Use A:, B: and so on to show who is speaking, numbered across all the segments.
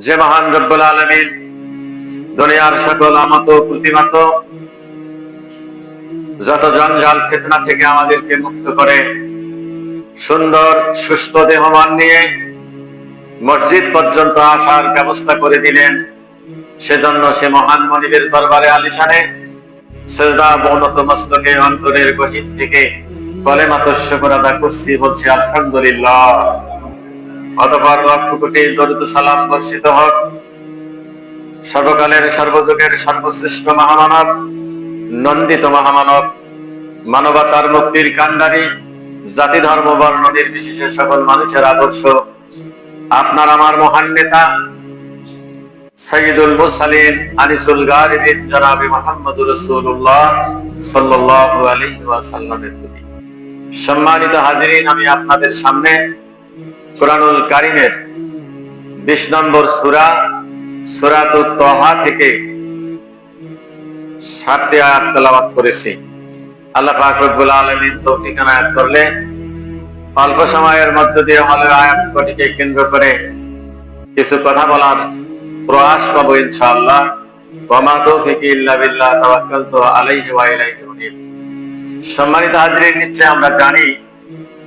A: যে মহান রব্বুল আলামিন দুনিয়ার সকল আমত প্রতিমাত যত জঞ্জাল ফিতনা থেকে আমাদেরকে মুক্ত করে সুন্দর সুস্থ দেহমান নিয়ে মসজিদ পর্যন্ত আসার ব্যবস্থা করে দিলেন, সেজন্য সে মহান মনিবের দরবারে আলিশানে সেজদা বনত মস্তকে অন্তরের গহীন থেকে কলেমাত শুকর আদা করছি, বলছি আলহামদুলিল্লাহ। অতঃপর লক্ষ কোটি দরুদ সালাম বর্ষিত হোক সর্বকালের সর্বযুগের সর্বশ্রেষ্ঠ মহামানব, নন্দিত মহামানব, মানবতার মুক্তির কান্ডারি, জাতি ধর্ম বর্ণ নির্বিশেষে সকল মানুষের আদর্শ, আপনার আমার মহান নেতা সাইয়্যিদুল মুরসালিন আনিসুল গারিবিন জনাবে মুহাম্মদুর রাসূলুল্লাহ সাল্লাল্লাহু আলাইহি ওয়াসাল্লামের প্রতি। সম্মানিত হাজিরিন, আমি আপনাদের সামনে কুরআনুল কারীমের 20 নম্বর সূরা সূরাতুত তাহা থেকে 7টি আয়াত তেলাওয়াত করেছি। আল্লাহ পাক রব্বুল আলামিন তৌফিক এনায়েত করলে অল্প সময়ের মধ্য দিয়ে আমাদের আয়াত কটিকে কেন্দ্র করে কিছু কথা বলার প্রয়াস পাবো ইনশাআল্লাহ। ওয়া মা তৌফিকি ইল্লা বিল্লাহ তাওয়াক্কালতু আলাইহি ওয়া ইলাইহি উনীব। সম্মানিত হাজিরিন, নিশ্চয় আমরা জানি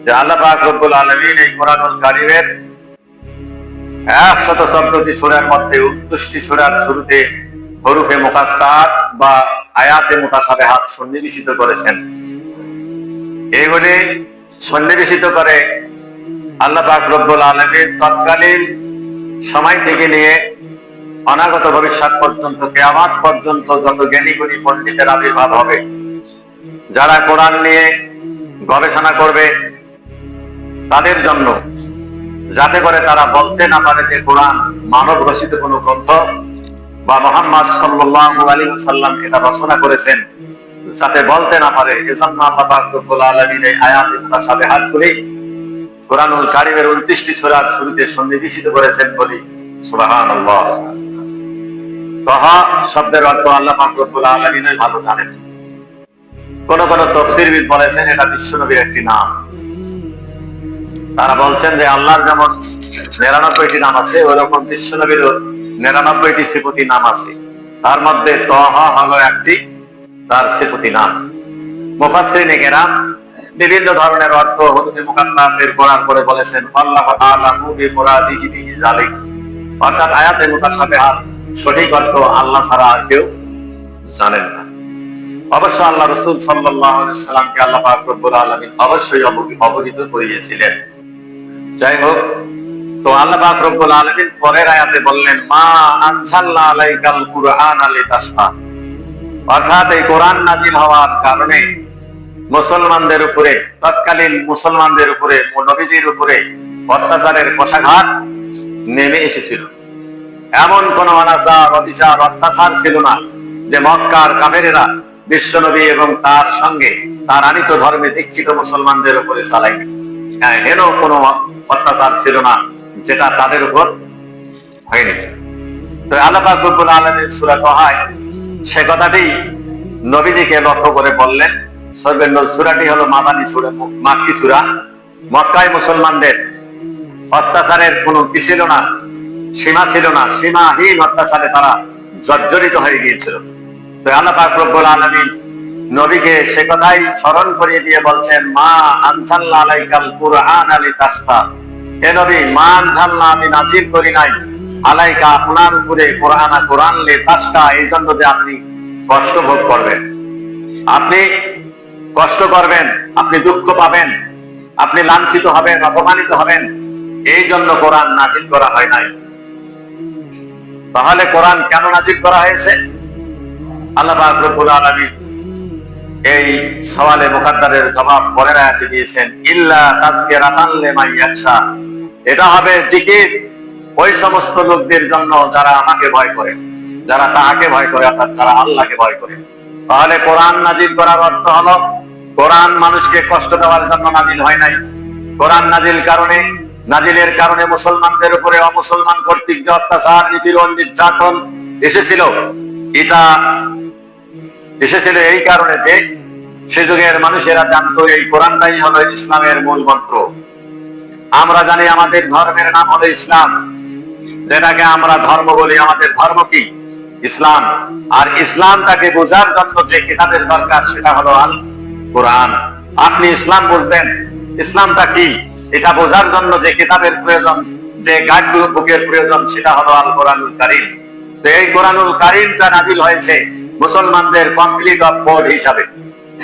A: যে আল্লাহ পাক রব্বুল আলামিন এই কুরআনুল কারীমের 114টি সূরার মধ্যে 29টি সূরার শুরুতে হরফে মুকাত্তাত বা আয়াতে মুতাশাবিহাত সন্নিবেশিত করেছেন। এইগুলি সন্নিবেশিত করে আল্লাহ পাক রব্বুল আলামিন তৎকালীন সময় থেকে নিয়ে অনাগত ভবিষ্যৎ পর্যন্ত, কিয়ামত পর্যন্ত যত জ্ঞানী গুণী পণ্ডিতের আবির্ভাব হবে, যারা কোরআন নিয়ে গবেষণা করবে তাদের জন্য, যাতে করে তারা বলতে না পারে যে কোরআন মানব রচিত কোনো গ্রন্থ বা মুহাম্মদ সাল্লাল্লাহু আলাইহি ওয়াসাল্লাম এটা রচনা করেছেন, যাতে বলতে না পারে, এজন্য আল্লাহ পাক রব্বুল আলামিন এই আয়াতে মুতাশাবিহাতগুলি কুরআনুল কারীমের 29টি সূরার শুরুতে সন্নিবেশিত করেছেন বলি সুবহানাল্লাহ। তাহা শব্দের অর্থ আল্লাহ পাক রব্বুল আলামিনই ভালো জানেন। কোন কোন তাফসীরবিদ বলেছেন এটা বিশ্বনবীর একটি নাম। তারা বলছেন যে আল্লাহর যেমন 99টি নাম আছে, ওইরকম বিশ্বনবীর 99টি সিফতি নাম আছে, তার মধ্যে তাহা হলো একটি তার সিফতি নাম। মুফাসসিরিনে কেরাম বিভিন্ন ধরনের অর্থ হরফে মুকাত্তাতের করার পরে বলেছেন আল্লাহু আ'লামু বিমুরাদিহি বিহি যালিক, অর্থাৎ আয়াতে মুতাশাবিহাত সঠিক অর্থ আল্লাহ ছাড়া আর কেউ জানেন না। অবশ্য আল্লাহ রাসূল সাল্লাল্লাহু আলাইহি ওয়াসাল্লামকে আল্লাহ পাক রব্বুল আলামিন অবশ্যই অবহিত করিয়েছিলেন। যাই হোক, তো আল্লাহ পাক রব্বুল আলামিন পরের আয়াতে বললেন মা আনজালনা আলাইকাল কুরআনা লিতাশকা, অর্থাৎ এই কোরআন নাযিল হওয়ার কারণে মুসলমানদের উপরে, তৎকালীন মুসলমানদের উপরে, নবীজির উপরে অত্যাচারের কষাঘাত নেমে এসেছিল। এমন কোন অনাচার, অবিচার, অত্যাচার ছিল না যে মক্কার কাফেরেরা বিশ্বনবী এবং তার সঙ্গে তার আনিত ধর্মে দীক্ষিত মুসলমানদের উপরে চালায়নি। হেন কোন অত্যাচার ছিল না যেটা তাদের উপর হয়নি। তো আল্লাহ পাক রব্বুল আলামিন সূরা তাহায় সে কথাটি নবীজিকে লক্ষ্য করে বললেন। সূরাটি হলো মাদানী সূরা, মাক্কি সূরা। মক্কায় মুসলমানদের অত্যাচারের কোনো কি ছিল না, সীমা ছিল না, সীমাহীন অত্যাচারে তারা জর্জরিত হয়ে গিয়েছিল। তো আল্লাহ পাক রব্বুল আলামিন নবীকে সে কথাই স্মরণ করিয়ে দিয়ে বলছেন মা আনজালনা আলাইকাল কুরআনা লিতাশকা, হে নবী, মা আনজালনা, আমি নাযিল করি নাই, আলাইকা, আপনার উপরে, কোরআন লিতাশকা, এই জন্য যে আপনি কষ্ট ভোগ করবেন, আপনি কষ্ট করবেন, আপনি দুঃখ পাবেন, আপনি লাঞ্ছিত হবেন, অপমানিত হবেন, এই জন্য কোরআন নাযিল করা হয় নাই। তাহলে কোরআন কেন নাযিল করা হয়েছে? আল্লাহ পাক রব্বুল আলামিন এই সওয়ালে মুকাদ্দারের জবাব পরের আয়াতে দিয়েছেন ইল্লা তাযকিরাতান লিমান ইয়াখশা, এটা হবে জিকির ওই সমস্ত লোকদের জন্য যারা আমাকে ভয় করে, যারা তাকে ভয় করে, অর্থাৎ যারা আল্লাহকে ভয় করে। তাহলে কোরআন নাযিল করার অর্থ হলো কোরআন মানুষকে কষ্ট দেওয়ার জন্য নাযিল হয় নাই। কোরআন নাযিলের কারণে মুসলমানদের উপরে অমুসলমান কর্তৃক যে অত্যাচার, নিপীড়ন, নির্যাতন এসেছিল, এটা এসেছিল এই কারণে যে সে যুগের মানুষেরা জানতো এই কোরআনটাই হলো ইসলামের মূল মন্ত্র। আমরা জানি আমাদের ধর্মের নাম হলো ইসলাম, যেটাকে আমরা ধর্ম বলি। আমাদের ধর্ম কি? ইসলাম। আর ইসলামটাকে বোঝার জন্য যে কিতাবের দরকার সেটা হলো আল কোরআন। আপনি ইসলাম বুঝবেন, ইসলামটা কি এটা বোঝার জন্য যে কিতাবের প্রয়োজন, যে গাইড বুকের প্রয়োজন সেটা হলো আল কোরআনুল কারীম। তো এই কোরআনুল কারীমটা নাজিল হয়েছে মুসলমানদের কমপ্লিট অফ কোড হিসাবে,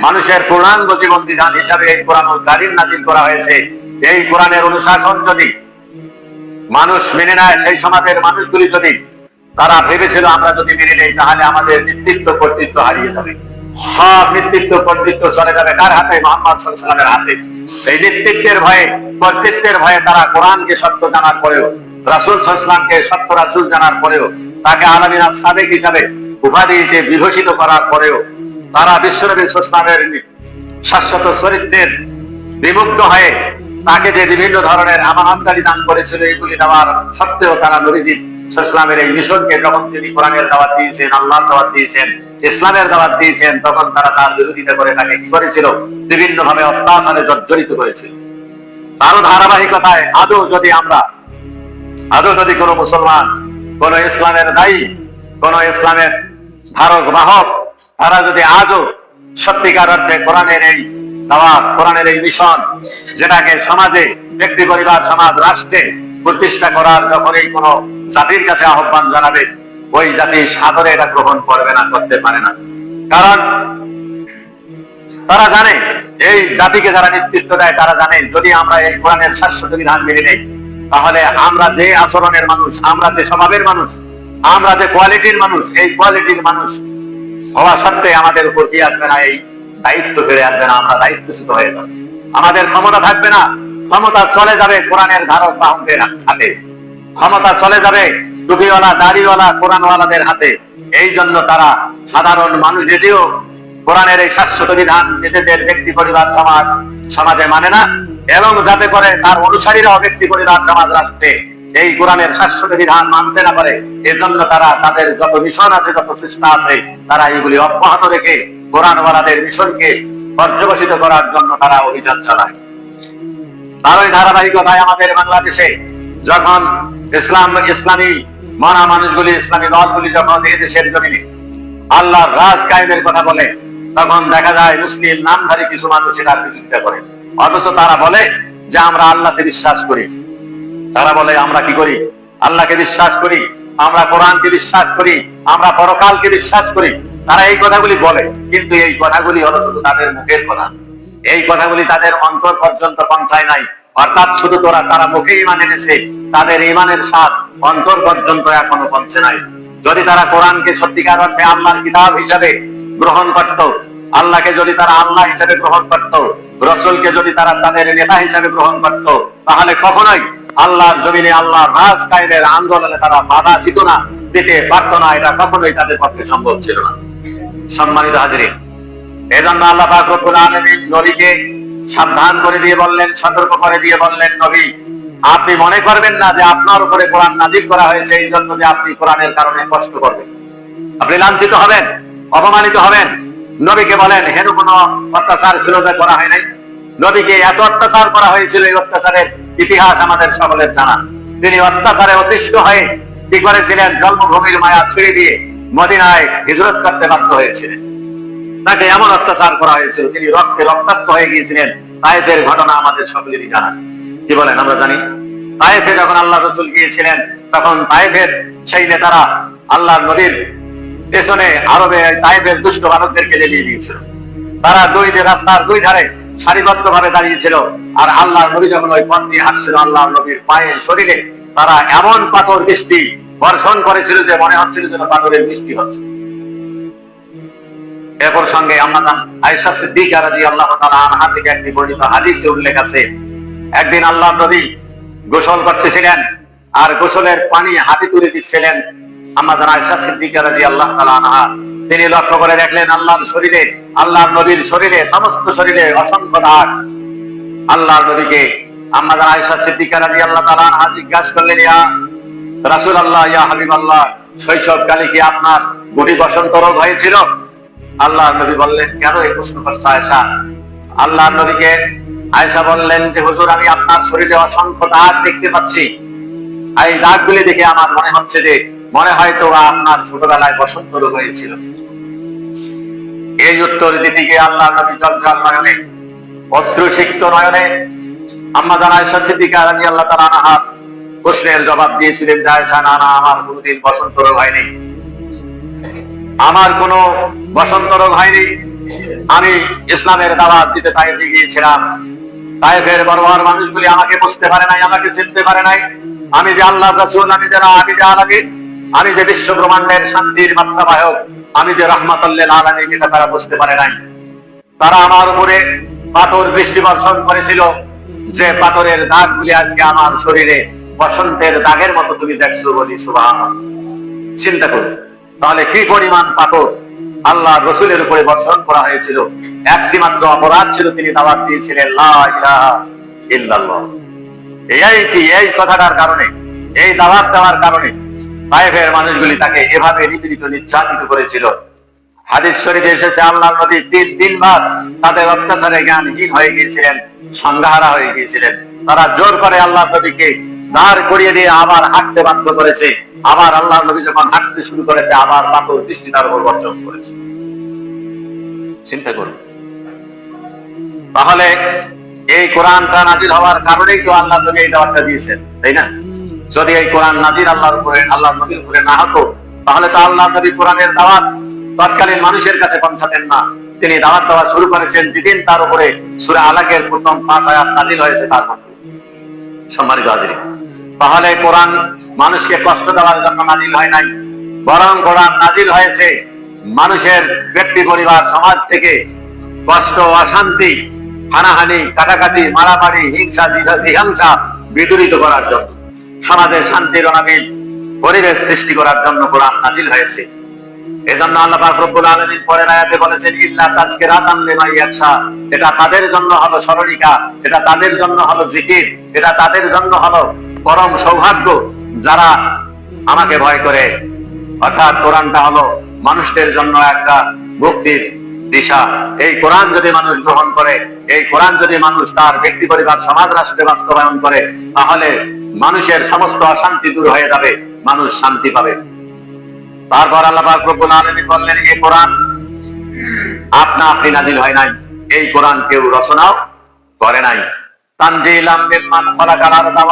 A: মানুষের পূর্ণাঙ্গ জীবন বিধান হিসাবে এই কোরআনুল কারীম নাজিল করা হয়েছে। এই কোরআনের অনুশাসন যদি মানুষ মেনে নেয়, সেই সমাজের মানুষগুলি যদি তারা ভেবেছিল আমরা যদি মেনে নেই তাহলে আমাদের নেতৃত্ব কর্তৃত্ব হারিয়ে যাবে, সব নেতৃত্ব কর্তৃত্ব চলে যাবে কার হাতে? মুহাম্মদ সাল্লাল্লাহু আলাইহি ওয়াসাল্লামের হাতে। এই নেতৃত্বের ভয়ে, কর্তৃত্বের ভয়ে তারা কোরআনকে সত্য জানার পরেও, রাসূল সাল্লাল্লাহু আলাইহি ওয়াসাল্লামকে সত্য রাসূল জানার পরেও, তাকে আলামিন সাদেক হিসাবে উপাধিতে বিভূষিত করার পরেও তারা বিশ্বনবী সাল্লাল্লাহু আলাইহি ওয়াসাল্লামের শাশ্বত চরিত্রের বিমুগ্ধ হয়ে তাকে যে বিভিন্ন ধরনের আমানতদারি দান করেছিল এগুলি দেওয়ার সত্ত্বেও তারা নবীজি সাল্লাল্লাহু আলাইহি ওয়াসাল্লামের এই মিশনকে যখন তিনি কোরআনের দাওয়াত দিয়েছেন, আল্লাহর দাওয়াত দিয়েছেন, ইসলামের দাওয়াত দিয়েছেন, তখন তারা তার বিরোধিতা করে তাকে কি করেছিল? বিভিন্ন ভাবে অত্যাচারে জর্জরিত করেছিল। তারও ধারাবাহিকতায় আজও যদি কোনো মুসলমান, কোন ইসলামের দায়ী, কোন ইসলামের ধারক বাহক, তারা যদি আজও সত্যিকার অর্থে কোরআনের এই দাওয়াত, কোরআনের এই মিশন, যেটাকে সমাজে, ব্যক্তি, পরিবার, সমাজ, রাষ্ট্রে প্রতিষ্ঠা করার যখন এই কোন জাতির কাছে আহ্বান জানাবে, ওই জাতি সাদরে এটা গ্রহণ করবে না, করতে পারে না। কারণ তারা জানে, এই জাতিকে যারা নেতৃত্ব দেয় তারা জানে যদি আমরা এই কোরআনের শাশ্বত বিধান মেনে নেই তাহলে আমরা যে আচরণের মানুষ, আমরা যে স্বভাবের মানুষ, আমরা যে কোয়ালিটির মানুষ, এই কোয়ালিটির মানুষ হওয়া সত্ত্বে আমাদের উপর কি আসবে না? এই দায়িত্ব ফিরে আসবে না, আমরা দায়িত্বচ্যুত হয়ে যাব। আমাদের ক্ষমতা থাকবে না, ক্ষমতা চলে যাবে কোরআনের ধারক বাহকদের হাতে, ক্ষমতা চলে যাবে টুপিওয়ালা, দাড়িওয়ালা, কোরআনওয়ালাদের হাতে। এই জন্য তারা সাধারণ মানুষ নিজেও কোরআনের এই শাশ্বত বিধান নিজেদের ব্যক্তি, পরিবার, সমাজে মানে না, এবং যাতে করে তার অনুসারীরাও ব্যক্তি, পরিবার, সমাজ, রাষ্ট্রে এই কোরআনের শাশ্বত বিধান মানতে না পারে, এজন্য তারা তাদের যত মিশন আছে, যত চেষ্টা আছে, তারা এগুলি অব্যাহত রেখে কোরআনওয়ালাদের মিশনকে পর্যবসিত করার জন্য তারা অভিযান চালায়। তার ওই ধারাবাহিকতায় আমাদের বাংলাদেশে যখন ইসলামী মনা মানুষগুলি, ইসলামী দলগুলি যখন এই দেশের জমিনে আল্লাহর রাজ কায়েমের কথা বলে, তখন দেখা যায় মুসলিম নামধারী কিছু মানুষ এটার বিরোধিতা করে। অথচ তারা বলে যে আমরা আল্লাহকে বিশ্বাস করি। তারা বলে আমরা কি করি? আল্লাহকে বিশ্বাস করি, আমরা কোরআনকে বিশ্বাস করি, আমরা পরকালকে বিশ্বাস করি। তারা এই কথাগুলি বলে, কিন্তু এই কথাগুলি হলো শুধু তাদের মুখের কথা, এই কথাগুলি তাদের অন্তর পর্যন্ত পৌঁছায় নাই। অর্থাৎ শুধু তারা মুখে ঈমান এনেছে, তাদের ঈমানের স্বাদ অন্তর পর্যন্ত এখনো পৌঁছে নাই। যদি তারা কোরআনকে সত্যিকার অর্থে আল্লাহর কিতাব হিসাবে গ্রহণ করত, আল্লাহকে যদি তারা আল্লাহ হিসাবে গ্রহণ করত, রাসূলকে যদি তারা তাদের নেতা হিসাবে গ্রহণ করত, তাহলে কখনোই আল্লাহর জমিনে আল্লাহর রাজ কায়েমের আন্দোলনে তারা বাধা দিত না, দিতে পারত না। এটা কখনোই তাদের পক্ষে সম্ভব ছিল না। সম্মানিত হাজিরিন, এজন্য আল্লাহ পাক রব্বুল আলামিন নবীকে সাবধান করে দিয়ে বললেন, সতর্ক করে দিয়ে বললেন, নবী আপনি মনে করবেন না যে আপনার উপরে কোরআন নাজিল করা হয়েছে এই জন্য যে আপনি কোরআনের কারণে কষ্ট করবেন, আপনি লাঞ্ছিত হবেন, অপমানিত হবেন। নবীকে বলেন হেন কোন অত্যাচার ছিল যে করা হয় নাই? নবীকে এত অত্যাচার করা হয়েছিল, এই অত্যাচারের ইতিহাস আমাদের সকলের জানা। তিনি অত্যাচারে অতিষ্ঠ হয়ে কি করেছিলেন? জন্মভূমির মায়া ছেড়ে দিয়ে মদিনায় হিজরত করতে বাধ্য হয়েছিলেন। তাকে এমন অত্যাচার করা হয়েছিল, তিনি রক্তে রক্তাক্ত হয়ে গিয়েছিলেন। তায়েফের ঘটনা আমাদের সকলেরই জানা। কি বলেন? আমরা জানি তায়েফে যখন আল্লাহ রাসূল গিয়েছিলেন, তখন তায়েফের সেই নেতারা আল্লাহর নবীর পেছনে আরবে তায়েফের দুষ্ট বালকদেরকে লেলিয়ে দিয়েছিল। তারা রাস্তার দুই ধারে সারিবদ্ধ ভাবে দাঁড়িয়েছিল, আর আল্লাহর নবী যখন ওই পথ দিয়ে হাঁটছিল, আল্লাহর নবীর পায়ে, শরীরে তারা এমন পাথর বৃষ্টি বর্ষণ করেছিল যে মনে হচ্ছিল যেন পাথরের বৃষ্টি হচ্ছে। এ প্রসঙ্গে আম্মাজান আয়েশা সিদ্দিকা রাদিয়াল্লাহু তাআলা আনহা থেকে একটি বর্ণিত হাদিসে উল্লেখ আছে, একদিন আল্লাহর নবী গোসল করতেছিলেন, আর গোসলের পানি হাতে তুলে দিচ্ছিলেন আম্মাজান আয়েশা সিদ্দিকা রাদিয়াল্লাহু তাআলা আনহা। তিনি লক্ষ্য করে দেখলেন আল্লাহর শরীরে, আল্লাহর নবীর শরীরে, সমস্ত শরীরে অসংখ্য দাগ। আল্লাহর নবীকে আম্মাজান আয়েশা সিদ্দিকা রাদিয়াল্লাহু তাআলা আনহা জিজ্ঞাসা করলেন, ইয়া রাসূলুল্লাহ, ইয়া হাবিবাল্লাহ, শৈশবকালে কি আপনার গুটি বসন্ত রোগ হয়েছিল? আল্লাহর নবী বললেন, কেন এই প্রশ্ন করছো আয়েশা? আল্লাহর নবীকে আয়েশা বললেন যে হুজুর, আমি আপনার শরীরে অসংখ্য দাগ দেখতে পাচ্ছি, এই দাগগুলি দেখে আমার মনে হচ্ছে যে মনে হয়তো আপনার ছোটবেলায় বসন্ত রোগ হয়েছিল। এই উত্তর দিতে গিয়ে আল্লাহ নবী জলজাল নয়নে, অশ্রুসিক্ত নয়নে আম্মা জান আয়েশা সিদ্দিকা রাদিয়াল্লাহু তাআলা আনহা প্রশ্নের জবাব দিয়েছিলেন যে আয়েশা, না না, আমার কোনোদিন বসন্ত রোগ হয়নি, আমার কোনো বসন্ত রোগ হয়নি। আমি ইসলামের দাওয়াত দিতে তায়েফে গিয়েছিলাম। তায়েফের বড় মানুষগুলি আমাকে বুঝতে পারে নাই, আমাকে চিনতে পারে নাই। আমি যে আল্লাহর রাসূল, আমি যে আলামিন, আমি যে বিশ্ব ব্রহ্মাণ্ডের শান্তির বার্তাবাহক, আমি যে রাহমাতুল লিল আলামিন, এটা তারা বুঝতে পারে নাই। তারা আমার উপরে পাথর বৃষ্টি বর্ষণ করেছিল, যে পাথরের দাগগুলি আজকে আমার শরীরে বসন্তের দাগের মতো তুমি দেখছো বলি সুবহানাল্লাহ। চিন্তা করুন তাহলে কি পরিমাণ পাথর আল্লাহ রসুলের উপরে বর্ষণ করা হয়েছিল। একটি মাত্র অপরাধ ছিল, তিনি দাওয়াত দিয়েছিলেন লা ইলাহা ইল্লাল্লাহ। এই কথাটার কারণে, এই দাওয়াত দেওয়ার কারণে তায়েফের মানুষগুলি তাকে এভাবে নিপীড়িত নির্যাতিত করেছিল। হাদিস শরীফে এসেছে আল্লাহর নবী 3 বার তাদের অত্যাচারে জ্ঞানহীন হয়ে গিয়েছিলেন, সংজ্ঞাহারা হয়ে গিয়েছিলেন। তারা জোর করে আল্লাহর নবীকে দাঁড় করিয়ে দিয়ে আবার হাঁটতে বাধ্য করেছে। আবার আল্লাহর নবী যখন হাঁটতে শুরু করেছে, আবার পাথর বৃষ্টি তার উপর বর্ষণ করেছে। চিন্তা করুন তাহলে এই কোরআনটা নাজিল হওয়ার কারণেই তো আল্লাহ নবী এই দাওয়াতটা দিয়েছেন, তাই না? যদি এই কোরআন নাজিল আল্লাহর নবীর উপরে না হতো, তাহলে তো আল্লাহ নবী কোরআনের দাওয়াত তৎকালীন মানুষের কাছে পৌঁছাতেন না। তিনি দাওয়াত দেওয়া শুরু করেছেন যেদিন তার উপরে সূরা আলাকের প্রথম 5 আয়াত নাজিল হয়েছে তার মধ্যে। সম্মানিত হাজিরিন, তাহলে কোরআন মানুষকে কষ্ট দেওয়ার জন্য নাজিল হয় নাই, বরং কোরআন নাজিল হয়েছে মানুষের ব্যক্তি, পরিবার, সমাজ থেকে কষ্ট, অশান্তি, হানাহানি, কাটাকাটি, মারামারি, হিংসা, জিহাংসা বিদূরিত করার জন্য, সমাজে শান্তির অনাবিল পরিবেশ সৃষ্টি করার জন্য কোরআন নাজিল হয়েছে। এজন্য আল্লাহ পাক রব্বুল আলামিন পরের আয়াতে বলেছেন ইল্লা তাযকিরাতান লিমান ইয়াখশা, এটা তাদের জন্য হলো স্মরণিকা, এটা তাদের জন্য হলো জিকির, এটা তাদের জন্য হলো পরম সৌভাগ্য যারা আমাকে ভয় করে। অর্থাৎ কোরআনটা হলো মানুষদের জন্য একটা মুক্তির দিশা। এই কোরআন যদি মানুষ গ্রহণ করে, এই কোরআন যদি মানুষ তার ব্যক্তি, পরিবার, সমাজ, রাষ্ট্রে বাস্তবায়ন করে, তাহলে মানুষের সমস্ত অশান্তি দূর হয়ে যাবে, মানুষ শান্তি পাবে। তারপর আল্লাহ পাক রব্বুল আলামিন বললেন এই কোরআন আপনা আপনি নাজিল হয় নাই, এই কোরআন কেউ রচনাও করে নাই। তানজিলাম মিম্মান খালাকাল আরদা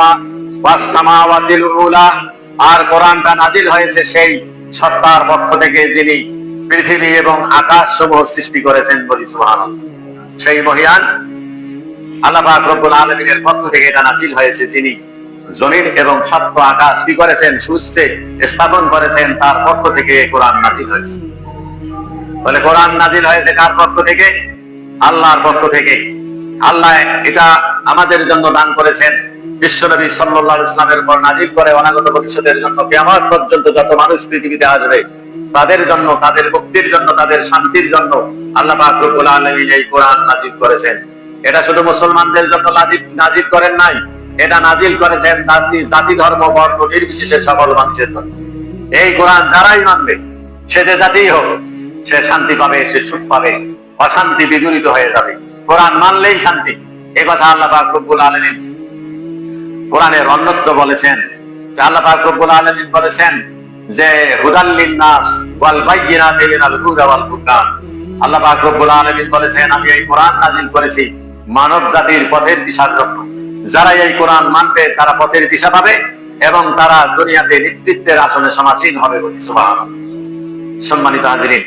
A: ওয়াস সামাওয়াতিল উলা, আর কোরআনটা নাজিল হয়েছে সেই সত্তার পক্ষ থেকে যিনি পৃথিবী এবং আকাশ সমূহ সৃষ্টি করেছেন বলি সুবহানাল্লাহ। সেই মহিয়ান আল্লাহ পাক রব্বুল আলামিনের পক্ষ থেকে এটা নাজিল হয়েছে, যিনি জমিন এবং সপ্ত আকাশ কি করেছেন, সুস্থে স্থাপন করেছেন, তার পক্ষ থেকে কোরআন নাজিল হয়েছে। বলে কোরআন নাজিল হয়েছে কার পক্ষ থেকে? আল্লাহর পক্ষ থেকে। আল্লাহ এটা আমাদের জন্য দান করেছেন। বিশ্বনবী সাল্লাল্লাহু আলাইহি ওয়াসাল্লামের উপর নাজিল করে অনাগত ভবিষ্যতের জন্য, কিয়ামত পর্যন্ত যত মানুষ পৃথিবীতে আসবে তাদের জন্য, তাদের মুক্তির জন্য, তাদের শান্তির জন্য আল্লাহ পাক রব্বুল আলামিন এই কোরআন নাজিল করেছেন। এটা শুধু মুসলমানদের জন্য নাজিল করেন নাই, এটা নাজিল করেছেন জাতি, ধর্ম, বর্ণ নির্বিশেষে সকল মানুষের জন্য। এই কোরআন যারাই মানবে, সে যে জাতিই হোক, সে শান্তি পাবে, সে সুখ পাবে, অশান্তি বিদূরিত হয়ে যাবে। কোরআন মানলেই শান্তি, এই কথা আল্লাহ পাক রব্বুল আলামিন কোরআনের অন্যত্র বলেছেন। আল্লাহ পাক রব্বুল আলামিন বলেছেন যে হুদাল লিন-নাস ওয়াল বায়্যিনাতি মিনাল হুদা ওয়াল ফুরকান। আল্লাহ পাক রব্বুল আলামিন বলেছেন আমি এই কোরআন নাজিল করেছি মানব জাতির পথের দিশার জন্য। যারা এই কোরআন মানবে তারা পথের দিশা পাবে এবং তারা দুনিয়াতে নেতৃত্বের আসনে সমাসীন হবে বলি সুবহানাল্লাহ। সম্মানিত হাজিরিন,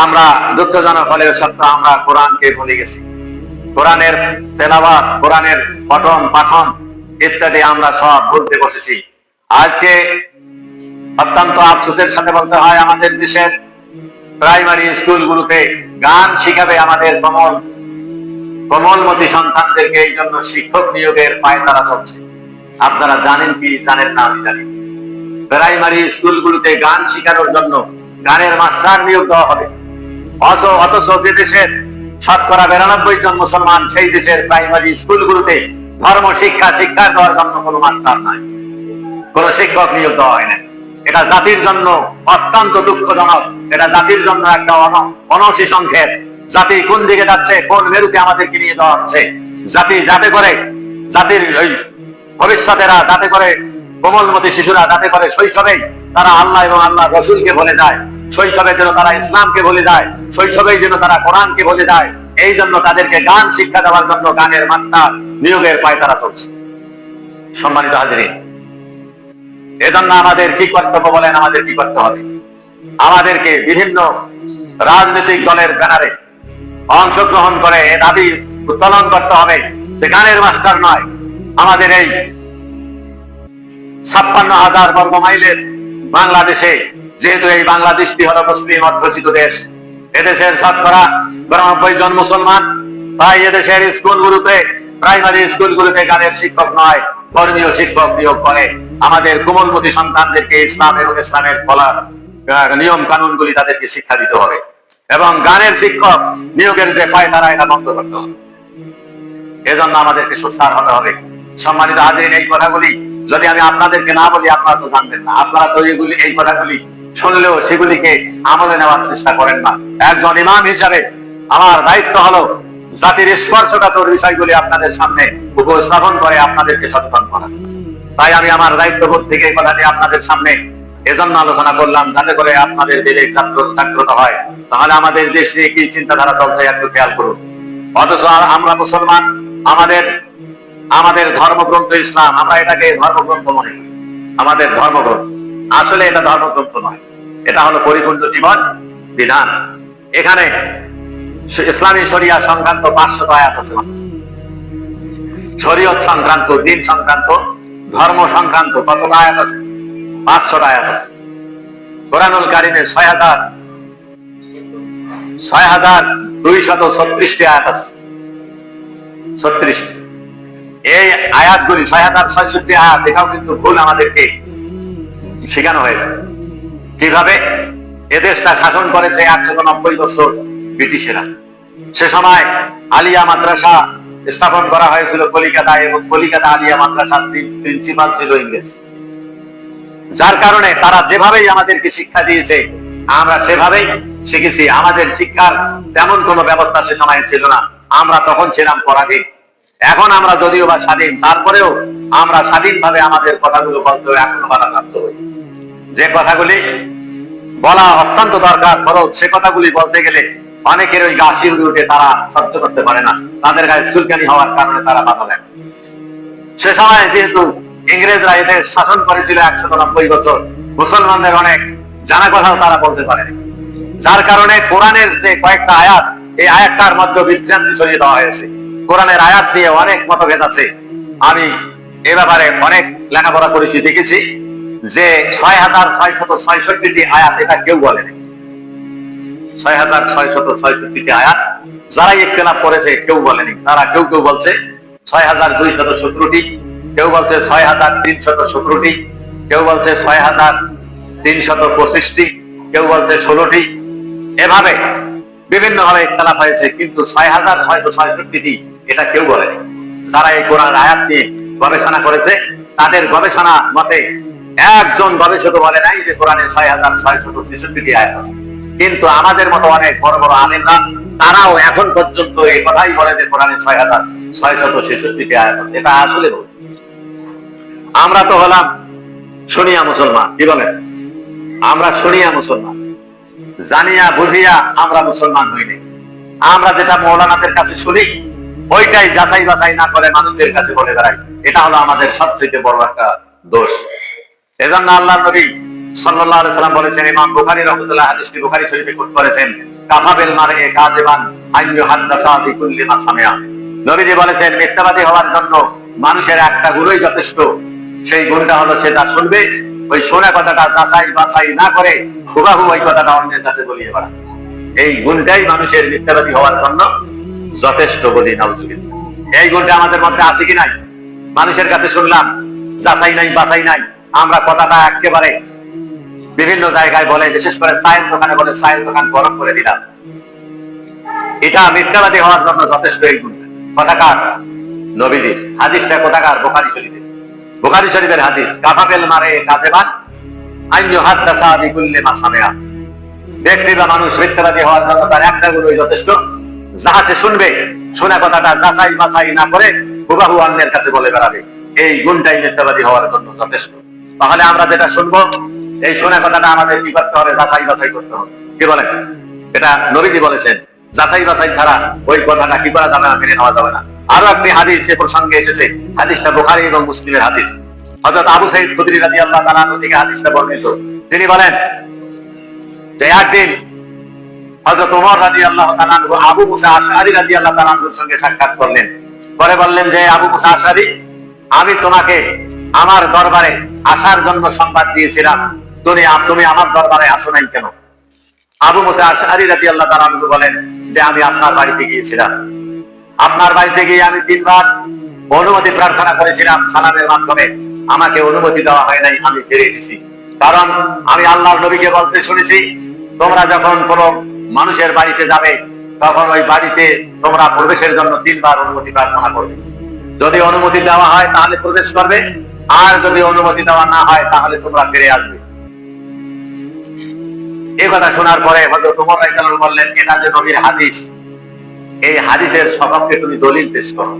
A: আমরা দুঃখজনক হলেও সত্য, আমরা কোরআনকে ভুলে গেছি। কোরআনের তেলাওয়াত, কোরআনের পঠন পাঠন ইত্যাদি আমরা সব ভুলতে বসেছি। আজকে অত্যন্ত আফসোসের সাথে বলতে হয়, আমাদের দেশের প্রাইমারি স্কুলগুলোতে গান শিখাবে আমাদের কোমলমতি সন্তানদেরকে, এই জন্য শিক্ষক নিয়োগের পায়তারা চলছে। আপনারা জানেন কি জানেন না আমি জানি, প্রাইমারি স্কুলগুলোতে গান শিখানোর জন্য গানের মাস্টার নিয়োগ দেওয়া হবে। অথচ যে দেশের শতকরা 92 জন মুসলমান, সেই দেশের প্রাইমারি স্কুলগুলোতে ধর্ম শিক্ষা দেওয়ার জন্য কোনো মাস্টার নাই, কোনো শিক্ষক নিয়োগ দেওয়া হয় না। এটা জাতির জন্য অত্যন্ত দুঃখজনক, এটা জাতির জন্য একটা অনসী সংকেত। জাতি কোন দিকে যাচ্ছে, কোন মেরুতে আমাদেরকে নিয়ে দেওয়া হচ্ছে। জাতি যাতে করে জাতির ওই ভবিষ্যতেরা যাতে করে, কোমলমতি শিশুরা যাতে করে শৈশবেই তারা আল্লাহ এবং আল্লাহ রসুলকে ভুলে যায়, শৈশবে যেন তারা ইসলামকে ভুলে যায়, শৈশবেই যেন তারা কোরআনকে ভুলে যায়, এই জন্য তাদেরকে গান শিক্ষা দেওয়ার জন্য গানের মাত্রা নিয়োগের পায়তারা চলছে। সম্মানিত হাজিরিন, এজন্য আমাদের কি কর্তব্য বলেন? আমাদের কি করতে হবে? আমাদেরকে বিভিন্ন রাজনৈতিক দলের ব্যানারে অংশগ্রহণ করে দাবি উত্তোলন করতে হবে যে গানের মাস্টার নয়, আমাদের এই 56,000 বর্গ মাইলের বাংলাদেশে, যেহেতু এই বাংলাদেশটি হলো মুসলিম অধ্যুষিত দেশ, এদেশের শতকরা 92 জন মুসলমান, তাই এদেশের স্কুলগুলোতে, প্রাইমারি স্কুলগুলোতে গানের শিক্ষক নয়, ধর্মীয় শিক্ষক নিয়োগ করে আমাদের কোমলমতি সন্তানদেরকে ইসলাম এবং ইসলামের বলার নিয়ম কানুনগুলি তাদেরকে শিক্ষা দিতে হবে, এবং গানের শিক্ষক নিয়োগের যে পায়তারা, এটা বন্ধ করতে হবে। এজন্য আমাদেরকে সোচ্চার হতে হবে। সম্মানিত হাজিরিন, এই কথাগুলি যদি আমি আপনাদেরকে না বলি, আপনারা তো জানবেন না। আপনারা তো এই কথাগুলি শুনলেও সেগুলিকে আমলে নেওয়ার চেষ্টা করেন না। একজন ইমাম হিসাবে আমার দায়িত্ব হলো জাতির স্পর্শকাতর বিষয়গুলি আপনাদের সামনে উপস্থাপন করে আপনাদেরকে সচেতন করা। তাই আমি আমার দায়িত্ববোধ থেকে এই কথাটি আপনাদের সামনে এজন্য আলোচনা করলাম, যাতে করে আপনাদের বিবেক জাগ্রত হয়। তাহলে আমাদের দেশ নিয়ে কি চিন্তাধারা চলছে একটু খেয়াল করুন। অথচ আমরা মুসলমান, আমাদের ধর্মগ্রন্থ ইসলাম, আমরা এটাকে ধর্মগ্রন্থ মনে করি। আমাদের ধর্মগ্রন্থ, আসলে এটা ধর্মগ্রন্থ নয়, এটা হলো পরিপূর্ণ জীবন বিধান। এখানে ইসলামী শরিয়া সংক্রান্ত 500 আয়াত আছে, শরীয়ত সংক্রান্ত, দিন সংক্রান্ত, ধর্ম সংক্রান্ত কত আয়াত আছে? 500 আয়াত আছে। কোরআনুল কারীমে 6,236 আয়াত আছে, 36। এই আয়াতগুলি 6,066 আয়াত, এটাও কিন্তু ভুল আমাদেরকে শেখানো হয়েছে। কিভাবে? এদেশটা শাসন করেছে 190 বছর ব্রিটিশেরা। সে সময় আলিয়া মাদ্রাসা স্থাপন করা হয়েছিল কলিকাতায়, এবং কলিকাতা আলিয়া মাদ্রাসার প্রিন্সিপাল ছিল ইংরেজ। যার কারণে তারা যেভাবেই আমাদেরকে শিক্ষা দিয়েছে, আমরা সেভাবেই শিখেছি। আমাদের শিক্ষার তেমন কোনো ব্যবস্থা সে সময় ছিল না, আমরা তখন ছিলাম পরাধীন। এখন আমরা যদিও বা স্বাধীন, তারপরেও আমরা স্বাধীনভাবে আমাদের কথাগুলো বলতে এখনো বাধাপ্রাপ্ত হই। যে কথাগুলি বলা অত্যন্ত দরকার, খরচ, সে কথাগুলি বলতে গেলে অনেকের ওই গা শিউরে উঠে, তারা সহ্য করতে পারে না, তাদের গায়ে চুলকানি হওয়ার কারণে তারা বাধা দেয়। সে সময় যেহেতু ইংরেজরা এদের শাসন করেছিল 190 বছর, মুসলমানদের অনেক জানা কথাও তারা বলতে পারে, যার কারণে কোরআনের যে কয়েকটা আয়াত, এই আয়াতটার মধ্যে বিভ্রান্তি ছড়িয়ে দেওয়া হয়েছে। কোরআনের আয়াত নিয়ে অনেক মতভেদ আছে। আমি এ ব্যাপারে অনেক লেখাপড়া করেছি, দেখেছি যে 6,666টি আয়াত, এটা কেউ বলেনি। 6,666টি আয়াত যারা ইখতিলাফ করেছে কেউ বলেনি। তারা কেউ বলছে 6,217টি, কেউ বলছে 6,317টি, কেউ বলছে 6,325টি, কেউ বলছে 16টি। এভাবে বিভিন্ন ভাবে ইখতিলাফ হয়েছে, কিন্তু 6,666টি এটা কেউ বলেনি। যারা এই কোরআন আয়াত নিয়ে গবেষণা করেছে, তাদের গবেষণা মতে একজন গবেষক বলে নাই যে কোরআনে 6,666টি আয়াত আছে। কিন্তু আমাদের মতো অনেক বড় বড় আলেমরা, তারাও এখন পর্যন্ত এই কথাই বলে যে কোরআনে 6,666টি আয়াত আছে। এটা আসলে ভুল। আমরা তো হলাম শুনিয়া মুসলমান, কি বলেন? আমরা শুনিয়া মুসলমান, জানিয়া বুঝিয়া আমরা মুসলমান হইনি। আমরা যেটা মৌলানাদের কাছে শুনি, ওইটাই যাচাই বাছাই না করে মানুষদের কাছে বলে বেড়াই। এটা হলো আমাদের সবচেয়ে বড় একটা দোষ। এজন্য আল্লাহ নবী সাল্লাল্লাহু আলাইহি সাল্লাম বলেছেন, ইমাম বুখারী রাহমাতুল্লাহ হাদিসটি বুখারী শরীফে কোট করেছেন, কাফা বিল মারই কাযিবান আন ইউহাদ্দাসা বিকুল্লি মা সামিআ। নবীজি বলেছেন, মিথ্যাবাদী হওয়ার জন্য মানুষের একটা গুণই যথেষ্ট। সেই গুণটা হলো সে যা শুনবে, ওই শোনা কথাটা যাচাই বাছাই না করে হুবহু ওই কথাটা অন্যের কাছে বলিয়ে বেড়া। এই গুণটাই মানুষের মিথ্যাবাদী হওয়ার জন্য যথেষ্ট বলি। নাউজুবিল্লাহ। এই গুণটা আমাদের মধ্যে আছে কি নাই? মানুষের কাছে শুনলাম, যাচাই নাই বাছাই নাই, আমরা কথাটা একেবারে বিভিন্ন জায়গায় বলে, বিশেষ করে চায়ের দোকানে বলে, চায়ের দোকান গরম করে দিলাম। এটা মিথ্যাবাদী হওয়ার জন্য যথেষ্ট। এই গুণ কথাকার নবীজির। হাদিসটা কথাকার বুখারী শরীফে, বুখারী শরীফের হাদিস, কাফা বিল মারই কাযিবান আন ইউহাদ্দাসা বিকুল্লি মা সামিআ। ব্যক্তি বা মানুষ মিথ্যাবাদী হওয়ার জন্য তার একটা গুণই যথেষ্ট, যাহা সে শুনবে, শোনা কথাটা যাচাই বাছাই না করে হুবহু অন্যের কাছে বলে বেড়াবে। এই গুণটাই মিথ্যাবাদী হওয়ার জন্য যথেষ্ট। তাহলে আমরা যেটা শুনবো, এই শোনা কথাটা আমাদের কি করতে হবে? যাচাই বাছাই করতে হবে। কি বলেন? এটা নবীজি বলেছেন, যাচাই বাছাই ছাড়া ওই কথাটা কি করা যাবে না, মেনে নেওয়া যাবে না। আরো একটি হাদিস এ প্রসঙ্গে এসেছে, হাদিসটা বুখারী এবং মুসলিমের হাদিস। হযরত আবু সাঈদ খুদরী রাদিয়াল্লাহু তাআলা আনহু থেকে হাদিসটা বর্ণিত। তিনি বলেন যে একদিন হযরত ওমর রাদিয়াল্লাহু তাআলা আনহু আবু মুসা আশআরী রাদিয়াল্লাহু তাআলা আনহুর সঙ্গে সাক্ষাৎ করলেন। পরে বললেন যে আবু মুসা আশআরী, আমি তোমাকে আমার দরবারে আসার জন্য সংবাদ দিয়েছিলাম, তুমি আমার দরবারে আসো নাই কেন? আবু মুসা আশআরী রাদিয়াল্লাহু তাআলা আনহু বলেন যে আমি আপনার বাড়িতে গিয়েছিলাম। আপনার বাড়িতে গিয়ে আমি 3 বার অনুমতি প্রার্থনা করেছিলাম সালামের মাধ্যমে, আমাকে অনুমতি দেওয়া হয় নাই, আমি ফিরে এসেছি। কারণ আমি আল্লাহর নবীকে বলতে শুনেছি, তোমরা যখন কোনো মানুষের বাড়িতে যাবে তখন ওই বাড়িতে তোমরা প্রবেশের জন্য 3 বার অনুমতি প্রার্থনা করবে। যদি অনুমতি দেওয়া হয় তাহলে প্রবেশ করবে, আর যদি অনুমতি দেওয়া না হয় তাহলে তোমরা ফিরে আসবে। এই কথা শোনার পরে হযরত ওমর রাদিয়াল্লাহু আনহু বললেন, এটা যে নবীর হাদিস, এই হাদিসের সপক্ষে তুমি দলিল পেশ করো,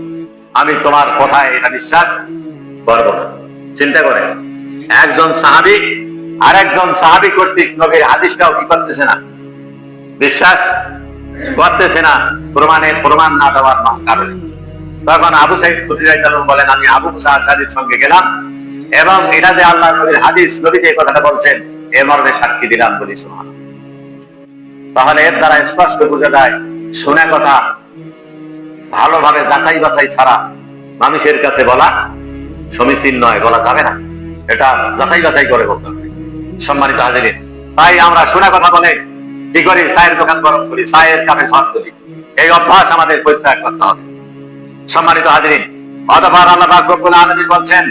A: আমি তোমার কথায় এটা বিশ্বাস করব না। চিন্তা করেন, একজন সাহাবী আর একজন সাহাবী কর্তৃক নবীর হাদিসটাও কি করতেছে না, বিশ্বাস করতেছে না, প্রমাণ না দেওয়ার কারণে। তখন আবু সাঈদ খুদরী রাদিয়াল্লাহু আনহু বলেন, আমি আবু মুসা আশআরীর সঙ্গে গেলাম এবং এটা যে আল্লাহর নবীর হাদিস, নবী যে কথাটা বলছেন এর মর্মে সাক্ষী দিলাম, বলি সুবহানাল্লাহ। তাহলে এর দ্বারা স্পষ্ট বোঝা যায়, শোনা কথা ভালোভাবে যাচাই বাছাই ছাড়া মানুষের কাছে বলা সমীচীন নয়, বলা যাবে না। এটা যাচাই বাছাই করে বলতে হবে। সম্মানিত হাজিরিন, তাই আমরা শোনা কথা বলে কি করি? চায়ের দোকান গরম করি, চায়ের কাপে ঝড় তুলি। এই অভ্যাস আমাদের পরিত্যাগ করতে হবে। সম্মানিত হাজিরিন, অতঃপর আল্লাহ পাক রব্বুল আলামিন বলছেন,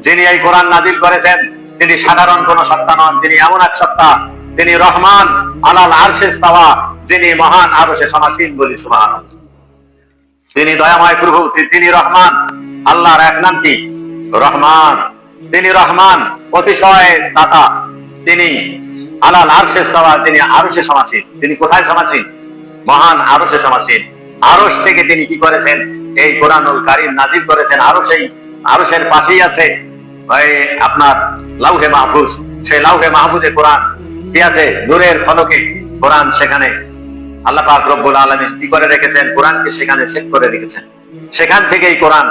A: যিনি এই কোরআন নাযিল করেছেন তিনি সাধারণ কোন সত্তা নন, তিনি এমন এক সত্তা, তিনি রহমান আলাল আরশে ইস্তাওয়া, যিনি মহান আরশে সমাসীন, বলি সুবহানাল্লাহ। তিনি দয়াময় প্রভু, তিনি রহমান। আল্লাহর এক নাম কি? রহমান। তিনি রহমান, অতিশয় দাতা। তিনি আলাল আরশে ইস্তাওয়া, তিনি আরশে সমাসীন। তিনি কোথায় সমাসীন? মহান আরশে সমাসীন। আরশ থেকে তিনি কি করেছেন? এই কোরআনুল কারীম নাযিল করেছেন। আরশের পাশেই আছে আপনার লাউহে মাহফুজ। সেই লাউহে মাহফুজে কোরআন কি আছে? নূরের ফলকে কোরআন, সেখানে আল্লাহ পাক রব্বুল আলামিন কি করে রেখেছেন? কোরআনকে সেখানে সেট করে রেখেছেন। সেখান থেকেই কোরআন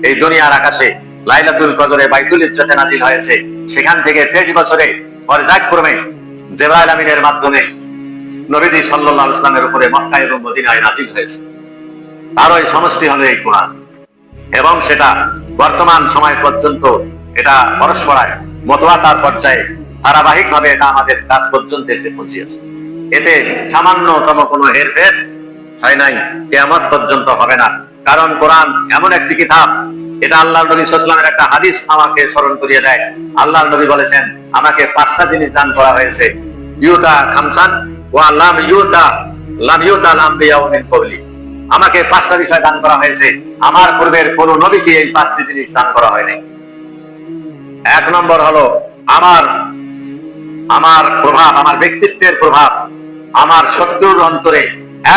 A: এই দুনিয়ার আকাশে লাইলাতুল কদরে বাইতুল ইজ্জতে নাযিল হয়েছে। সেখান থেকে 23 বছরে পর্যায়ক্রমে জিবরাইল আমিনের মাধ্যমে নবীজি সাল্লাল্লাহু আলাইহি ওয়াসাল্লামের উপরে মক্কা এবং মদিনায় নাযিল হয়েছে। তার ওই সমষ্টি হলো এই কোরআন, এবং সেটা বর্তমান সময় পর্যন্ত এটা পরস্পরায় মতওয়াতার পর্যায়ে ধারাবাহিকভাবে এটা আমাদের কাছ পর্যন্ত এসে পৌঁছেছে। এতে সামান্যতম কোনো হেরফের হয় নাই, কিয়ামত পর্যন্ত হবে না। কারণ কোরআন এমন একটি কিতাব, এটা আল্লাহর নবী সাল্লাল্লাহু আলাইহি ওয়াসাল্লামের একটা হাদিস আমাকে স্মরণ করিয়ে দেয়। আল্লাহর নবী বলেছেন, আমাকে 5টা জিনিস দান করা হয়েছে, ইউতা খামসান ওয়া লাম ইউতা আল-আনবিয়া মিন ক্বাবলি। আমাকে 5টা বিষয় দান করা হয়েছে, আমার পূর্বের কোন নবীকে এই 5টি জিনিস দান করা হয়নি। 1 নম্বর হলো আমার প্রভাব, আমার ব্যক্তিত্বের প্রভাব আমার শত্রুর অন্তরে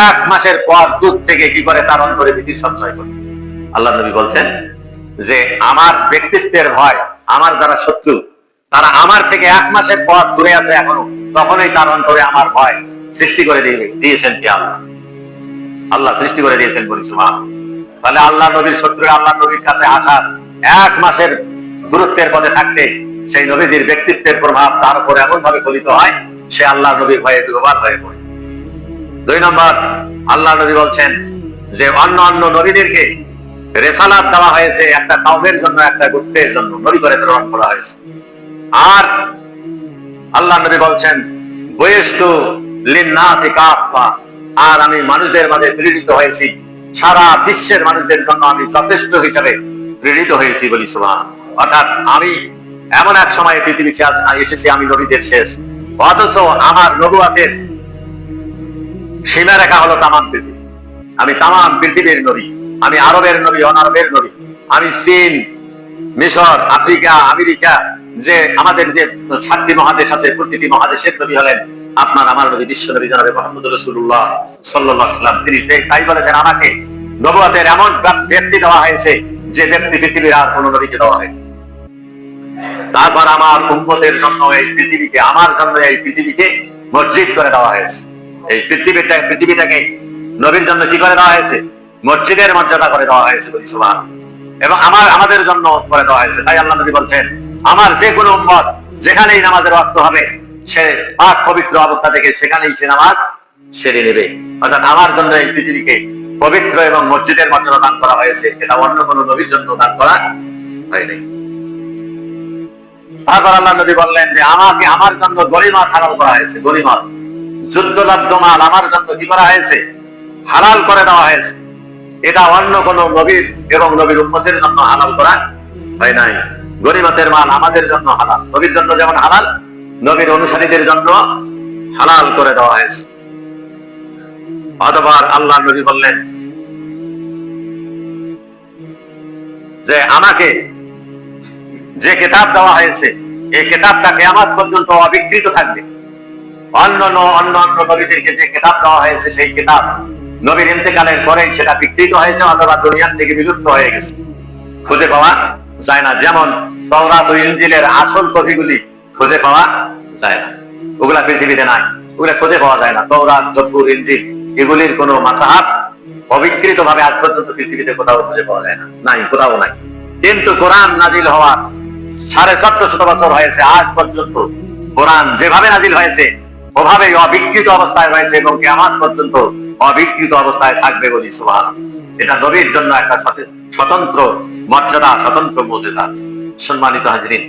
A: 1 মাসের পর দুধ থেকে কি করে তার অন্তরে ভীতি সঞ্চয় করে। আল্লাহ নবী বলছেন যে আমার ব্যক্তিত্বের ভয়, আমার যারা শত্রু তারা আমার থেকে 1 মাসের পর দূরে আছে এখনো, তখনই তার অন্তরে আমার ভয় সৃষ্টি করে দিয়েছেন কি আল্লাহ সৃষ্টি করে দিয়েছেন, বলি সুবহানাল্লাহ। তাহলে আল্লাহ নবীর শত্রুরা আল্লাহ নবীর কাছে আসার 1 মাসের দূরত্বের পথে থাকতে সেই নবীজির ব্যক্তিত্বের প্রভাব তার উপর এমন ভাবে ফলিত হয়, সে আল্লাহ নবীর ভয়ে বিভোর হয়ে পড়ে। 2 নম্বর, আল্লাহ নবী বলছেন যে অন্য নবীদেরকে রিসালাত দেওয়া হয়েছে একটা কওমের জন্য, একটা গোত্রের জন্য নবী করে প্রেরণ করা হয়েছে। আর আল্লাহ নবী বলছেন, বুইস্তু লিন-নাসি কাফা, আর আমি মানুষদের মাঝে প্রেরিত হয়েছি, সারা বিশ্বের মানুষদের জন্য আমি যথেষ্ট হিসাবে প্রেরিত হয়েছি, বলি সুবহানাল্লাহ। অর্থাৎ আমি এমন এক সময়ে পৃথিবীতে এসেছি, আমি নবীদের শেষ, অথচ আমার নবুয়াতের সীমা রেখা হলো তামাম পৃথিবী। আমি তামাম পৃথিবীর নবী, আমি আরবের নবী, অনারবের নবী, আমি চীন, মিশর, আফ্রিকা, আমেরিকা, যে আমাদের যে 7টি মহাদেশ আছে, প্রতিটি মহাদেশের নবী হলেন আপনার আমার নবী, বিশ্ব নবী জনাবে মুহাম্মদ রাসূলুল্লাহ সাল্লাল্লাহু আলাইহি ওয়াসাল্লাম। তিনি তাই বলেছেন, আমাকে নবুয়তের এমন ব্যক্তি দেওয়া হয়েছে যে ব্যক্তি পৃথিবীর আর কোন নবীকে দেওয়া হয়নি। তারপর আমার উম্মতের জন্য এই পৃথিবীকে, আমার জন্য এই পৃথিবীকে মসজিদ করে দেওয়া হয়েছে। এই পৃথিবীটাকে নবীর জন্য কি করে দেওয়া হয়েছে? মসজিদের মর্যাদা করে দেওয়া হয়েছে বলি সুবহানাল্লাহ। এবং আমাদের জন্য করে দেওয়া হয়েছে। তাই আল্লাহ নবী বলছেন, আমার যে কোনো উম্মত যেখানেই নামাজের ওয়াক্ত হবে সে পাক পবিত্র অবস্থা থেকে সেখানেই সে নামাজ সেরে নেবে। অর্থাৎ আমার জন্য এই পৃথিবীকে পবিত্র এবং মসজিদের মর্যাদা দান করা হয়েছে, এটা অন্য কোনো নবীর জন্য দান করা হয়নি। তারপর আল্লাহ নবী বললেন যে আমাকে, আমার জন্য গরিমা হালাল করা হয়েছে। গরিমা যুদ্ধলব্ধ মাল আমার জন্য কি করা হয়েছে? হালাল করে দেওয়া হয়েছে। এটা অন্য কোন নবীর এবং নবীর উম্মতের জন্য হালাল করা হয় নাই। গরিমাতের মাল আমাদের জন্য হালাল, নবীর জন্য যেমন হালাল, নবীর অনুসারীদের জন্য হালাল করে দেওয়া হয়েছে। অতঃপর আল্লাহ নবী বললেন যে আমাকে যে কিতাব দেওয়া হয়েছে এই কিতাবটা কিয়ামত পর্যন্ত অবিকৃত থাকবে। অন্য নবীদেরকে যে কিতাব দেওয়া হয়েছে সেই কিতাব নবীর ইন্তেকালের পরেই সেটা বিকৃত হয়েছে অথবা দুনিয়া থেকে বিলুপ্ত হয়ে গেছে, খুঁজে পাওয়া যায় না। যেমন তাওরাত ও ইনজিলের আসল কপিগুলি খুঁজে পাওয়া যায় না, ওগুলা পৃথিবীতে নাই, ওগুলা খুঁজে পাওয়া যায় না। তাওরাত, জবুর, ইনজিল এগুলির কোনো মাসাহাব অবিকৃত ভাবে আজ পর্যন্ত পৃথিবীতে কোথাও খুঁজে পাওয়া যায় না, নাই, কোথাও নাই। কিন্তু কোরআন নাজিল হওয়ার 1450 বছর হয়েছে, আজ পর্যন্ত কোরআন যেভাবে নাজিল হয়েছে ওভাবেই অবিকৃত অবস্থায় রয়েছে এবং কিয়ামত পর্যন্ত অবিকৃত অবস্থায় থাকবে বলি সুবহানাল্লাহ। এটা নবীর জন্য একটা স্বতন্ত্র মর্যাদা, স্বতন্ত্র মুজিজা। সম্মানিত হাজরিন,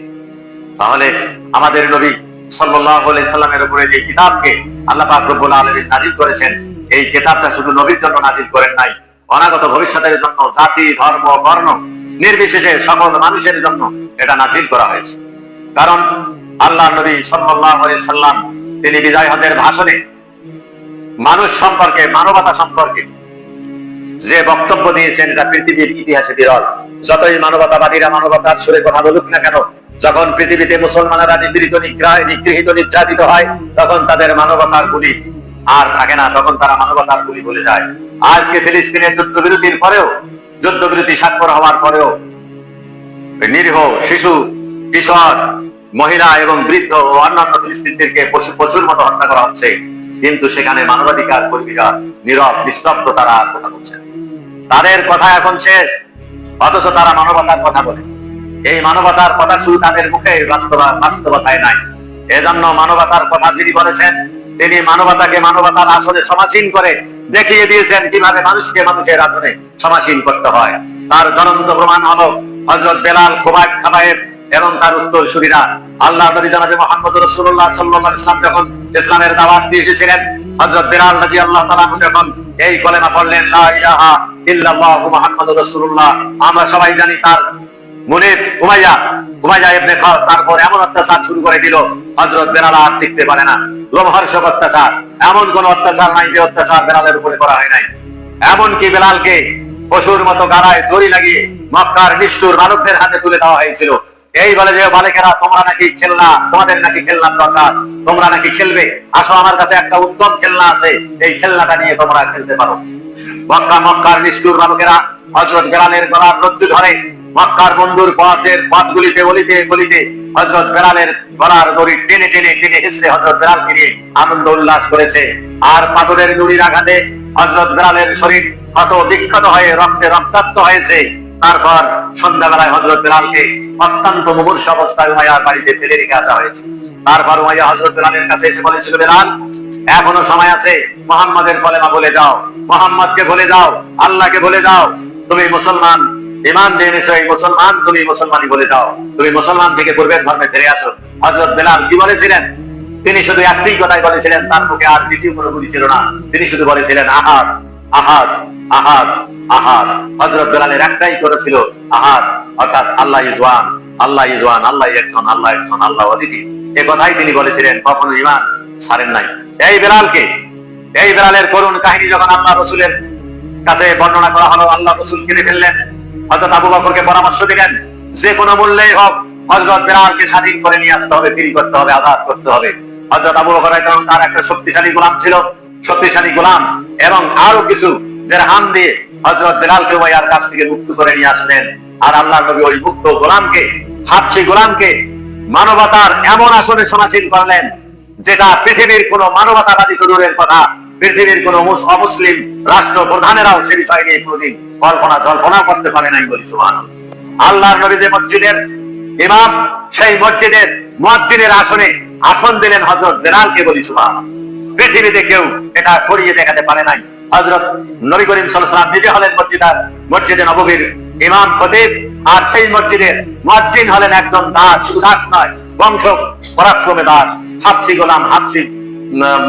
A: তাহলে আমাদের নবী সাল্লাল্লাহু আলাইহি সাল্লামের উপরে যে কিতাবকে আল্লাহ পাক রব্বুল আলামিন নাজিল করেছেন, এই কিতাবটা শুধু নবীর জন্য নাজিল করেন নাই, অনাগত ভবিষ্যতের জন্য জাতি, ধর্ম, বর্ণ নির্বিশেষে সকল মানুষের জন্য এটা নাজিল করা হয়েছে। কারণ আল্লাহ নবী সাল্লাল্লাহু আলাইহি সাল্লাম তিনি বিজয় হজের ভাষণে মানুষ সম্পর্কে, মানবতা সম্পর্কে যে বক্তব্য দিয়েছেন এটা পৃথিবীর ইতিহাসে বিরল। যতই মানবতাবাদীরা মানবতার সুরে কথা বলুক না কেন, যখন পৃথিবীতে মুসলমানেরা নিপীড়িত, নিগৃহীত, নির্যাতিত হয় তখন তাদের মানবতার গুলি আর থাকে না, তখন তারা মানবতার গুলি ভুলে যায়। আজকে ফিলিস্তিনের যুদ্ধবিরতির পরেও, যুদ্ধবিরতি স্বাক্ষর হওয়ার পরেও নিরীহ শিশু, কিশোর, মহিলা এবং বৃদ্ধ ও অন্যান্য ফিলিস্তিনদেরকে পশুর মতো হত্যা করা হচ্ছে। কিন্তু সেখানে মানবাধিকার কর্মীরা নীরব, নিস্তব্ধ, তারা কথা বলছেন। তাদের কথা এখন শেষ, অথচ তারা মানবতার কথা বলে। এই মানবতার কথা শুধু তাদের মুখে, বাস্তবতায় নাই। এজন্য মানবতার কথা যিনি বলেছেন তিনি মানবতাকে মানবতার আসনে সমাসীন করে দেখিয়ে দিয়েছেন কিভাবে মানুষকে মানুষের আসনে সমাসীন করতে হয়। তার জ্বলন্ত প্রমাণ হলো হযরত বেলাল, খুবাইব, খাবায়েব এবং তার উত্তরসূরিরা। আল্লাহ নবী জনাবে মুহাম্মদ রাসূলুল্লাহ সাল্লাল্লাহু আলাইহি ওয়াসাল্লাম যখন ইসলামের দাওয়াত দিয়ে এসেছিলেন, হযরত বেলাল রাদিয়াল্লাহু তাআলা যখন এই কলেমা পড়লেন, লা ইলাহা ইল্লাল্লাহু মুহাম্মাদুর রাসূলুল্লাহ, আমরা সবাই জানি তার মুনির উমাইয়া ইবনে খালদ তারপর এমন অত্যাচার শুরু করে দিল, হযরত বেলাল আর টিকতে পারে না। লোমহর্ষক অত্যাচার, এমন কোন অত্যাচার নাই যে অত্যাচার বেলালের উপরে করা হয় নাই। এমনকি বেলালকে পশুর মতো গাড়ায় দড়ি লাগিয়ে মক্কার নিষ্ঠুর বালকদের হাতে তুলে দেওয়া হয়েছিল। এই বলে যে বালিকেরা, তোমরা নাকি খেলনা, তোমাদের নাকি খেলনার দরকার, তোমরা নাকি খেলবে, আসো আমার কাছে একটা উত্তম খেলনা আছে, এই খেলনাটা নিয়ে তোমরা খেলতে পারো। মক্কার নিষ্ঠুর বালকেরা হযরত বেলালের গলার রজ্জু ধরে মক্কার বন্ধুর পথগুলিতে, অলিতে গলিতে হযরত বেলালের গলার দড়ি টেনে টেনে টেনে হিসড়ে হযরত বেলালকে নিয়ে আনন্দ উল্লাস করেছে। আর পাথরের নুড়ির আঘাতে হযরত বেলালের শরীর ক্ষত বিক্ষত হয়ে রক্তে রক্তাক্ত হয়েছে। তারপর সন্ধ্যাবেলায় হযরত বেলালকে অত্যন্ত মুমূর্ষু অবস্থায় উমাইয়ার বাড়িতে ফেলে রেখে আসা হয়েছে। তারপর উমাইয়া হযরত বেলালের কাছে এসে বলেছিল, বেলাল এখনো সময় আছে, মুহাম্মাদের কলেমা বলে যাও, মুহাম্মাদকে বলে যাও, আল্লাহকে বলে যাও, তুমি মুসলমান, ঈমান জেনেছো, এই মুসলমান, তুমি মুসলমানই বলে যাও, তুমি মুসলমান থেকে পূর্বের ধর্মে ফিরে আসো। হযরত বেলাল কি বলেছিলেন? তিনি শুধু একটাই কথাই বলেছিলেন, তার মুখে আর দ্বিতীয় কোনো গুলি ছিল না। তিনি শুধু বলেছিলেন আহাদ, আহাদ, আহাদ, আহাদ। হযরত বেলালের একটাই করেছিল আহাদ, অর্থাৎ Allah is one, Allah is one, Allah একজন, আল্লাহ একজন, আল্লাহ অদ্বিতীয়। এই কথাই তিনি বলেছিলেন, কখনো ঈমান ছাড়েন নাই। এই বেলালের করুণ কাহিনী যখন আল্লাহ রাসূলের কাছে বর্ণনা করা হলো, আল্লাহ রাসূল কেঁদে ফেললেন। হযরত আবু বকরকে পরামর্শ দিলেন, যে কোনো মূল্যেই হোক হযরত বেলালকে স্বাধীন করে নিয়ে আসতে হবে, ফ্রি করতে হবে, আজাদ করতে হবে। হযরত আবু বকর রাদিয়াল্লাহু তার একটা শক্তিশালী গোলাম ছিল, শক্তিশালী গোলাম এবং আরো কিছু দিরহাম দিয়ে হযরত বেলালকে উমাইয়ার কাছ থেকে মুক্ত করে নিয়ে আসলেন। আর আল্লাহ নবী ওই মুক্ত গোলামকে, হাবশী গোলামকে মানবতার এমন আসনে সমাসীন করলেন যেটা পৃথিবীর কোন মানবতাবাদী তো দূরের কথা, পৃথিবীর কোন অমুসলিম রাষ্ট্র প্রধানেরাও সে বিষয় নিয়ে কোনদিন জল্পনা করতে পারে নাই বলি সুবহানাল্লাহ। আল্লাহর নবী যে মসজিদের ইমাম, সেই মসজিদের মুয়াজ্জিনের আসনে আসন দিলেন হযরত বেলালকে বলি সুবহানাল্লাহ। পৃথিবীতে কেউ এটা করিয়ে দেখাতে পারে নাই। হযরত নবী করিম সাল্লাল্লাহু আলাইহি ওয়াসাল্লাম নিজে হলেন মসজিদে নববীর ইমাম খতিব, আর সেই মসজিদের মুয়াজ্জিন হলেন একজন দাস, শুধু দাস নয়, বংশ পরাক্রমে দাস, হাবশী গোলাম, হাবশী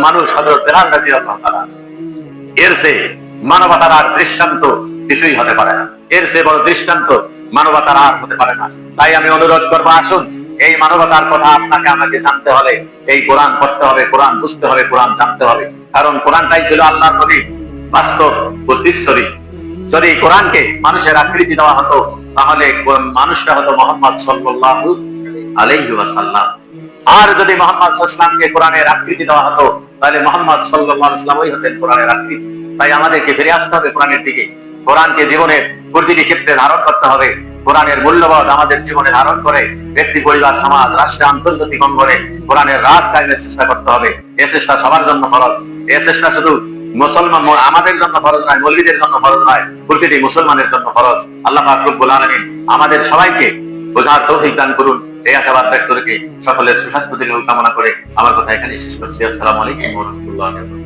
A: মানুষ হযরত বেলাল রাদিয়াল্লাহু তাআলা। এর সে মানবতার আর দৃষ্টান্ত কিছুই হতে পারে না, এর সে বড় দৃষ্টান্ত মানবতার আর হতে পারে না। তাই আমি অনুরোধ করবো, আসুন এই মানবতার কথা আপনাকে আমাকে জানতে হলে এই কোরআন পড়তে হবে, কোরআন বুঝতে হবে, কোরআন জানতে হবে। কারণ কোরআনটাই ছিল আল্লাহর নবীর বাস্তব বুদ্ধিশ্বরী। যদি কোরআনকে মানুষের আকৃতি দেওয়া হতো তাহলে মানুষটা হতো মুহাম্মদ সাল্লাল্লাহু আলাইহি ওয়াসাল্লাম। আর যদি মুহাম্মদ সাল্লাল্লাহু আলাইহি ওয়াসাল্লামকে কোরআনের আকৃতি দেওয়া হতো তাহলে মুহাম্মদ সাল্লাল্লাহু আলাইহি ওয়াসাল্লামই হতেন কোরআনের আকৃতি। তাই আমাদেরকে ফিরে আসতে হবে কোরআনের দিকে, কোরআনকে জীবনের প্রতিটি ক্ষেত্রে ধারণ করতে হবে। কোরআনের মূল্যবোধ আমাদের জীবনে ধারণ করে ব্যক্তি, পরিবার, সমাজ, রাষ্ট্রে, আন্তর্জাতিক অঙ্গনে কোরআনের রাজ কায়েমের চেষ্টা করতে হবে। এই চেষ্টা সবার জন্য ফরজ। এই চেষ্টা শুধু মুসলমান আমাদের জন্য ফরজ নয়, মৌলবীদের জন্য ফরজ নয়, প্রতিটি মুসলমানের জন্য ফরজ। আল্লাহ পাক রব্বুল আলামিন আমাদের সবাইকে বোঝার তৌফিক দান করুন। এই আশাবাদ ব্যক্ত রেখে সকলের সুস্বাস্থ্য দিনের কামনা করে আমার কথা এখানে শেষ করছি। আসসালামু আলাইকুম ওয়া রাহমাতুল্লাহি ওয়া বারাকাতুহু।